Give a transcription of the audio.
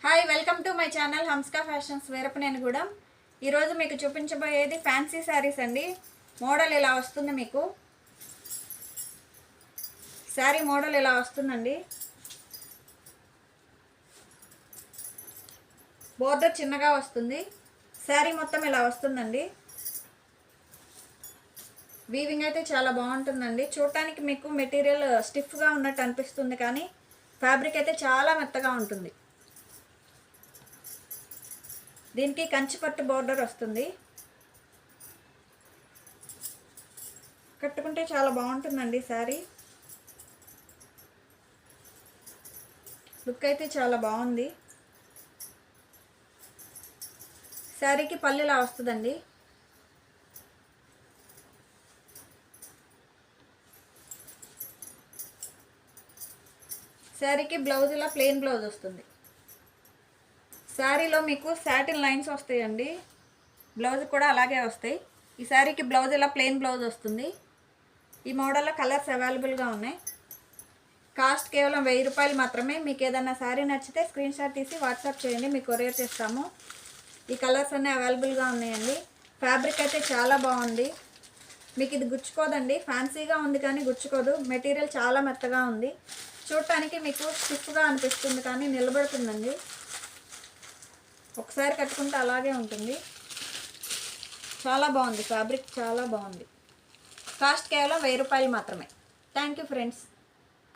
Hi welcome to my channel Hamska fashions Veerapanenigudem. ఈరోజు మీకు చూపించబోయేది fancy saris అండి. మోడల్ ఇలా వస్తుంది. మీకు శారీ మోడల్ ఇలా వస్తుందండి. బోర్డర్ చిన్నగా వస్తుంది. శారీ మొత్తం ఇలా వస్తుందండి. వీవింగ్ అయితే చాలా బాగుంటుందండి. చూడటానికి మీకు మెటీరియల్ స్టిఫ్గా ఉన్నట్టు అనిపిస్తుంది, కానీ ఫ్యాబ్రిక్ అయితే చాలా మెత్తగా ఉంటుంది. దీనికి కంచిపట్టు బోర్డర్ వస్తుంది. కట్టుకుంటే చాలా బాగుంటుందండి. శారీ లుక్ అయితే చాలా బాగుంది. శారీకి పళ్ళు ఇలా వస్తుందండి. శారీకి బ్లౌజ్ ఇలా ప్లెయిన్ బ్లౌజ్ వస్తుంది. శారీలో మీకు సాటిన్ లైన్స్ వస్తాయండి. బ్లౌజ్ కూడా అలాగే వస్తాయి. ఈ శారీకి బ్లౌజ్ ఇలా ప్లెయిన్ బ్లౌజ్ వస్తుంది. ఈ మోడల్లో కలర్స్ అవైలబుల్గా ఉన్నాయి. కాస్ట్ కేవలం 1000 రూపాయలు మాత్రమే. మీకు ఏదైనా శారీ నచ్చితే స్క్రీన్ షాట్ తీసి వాట్సాప్ చేయండి, మీకు కొరియర్ చేస్తాము. ఈ కలర్స్ అన్నీ అవైలబుల్గా ఉన్నాయండి. ఫ్యాబ్రిక్ అయితే చాలా బాగుంది. మీకు ఇది గుచ్చుకోదండి. ఫ్యాన్సీగా ఉంది కానీ గుచ్చుకోదు. మెటీరియల్ చాలా మెత్తగా ఉంది. చూడటానికి మీకు స్టిఫ్గా అనిపిస్తుంది, కానీ నిలబడుతుందండి. ఒకసారి కట్టుకుంటే అలాగే ఉంటుంది. చాలా బాగుంది. ఫ్యాబ్రిక్ చాలా బాగుంది. కాస్ట్ కేవలం 1000 రూపాయలు మాత్రమే. Thank you friends.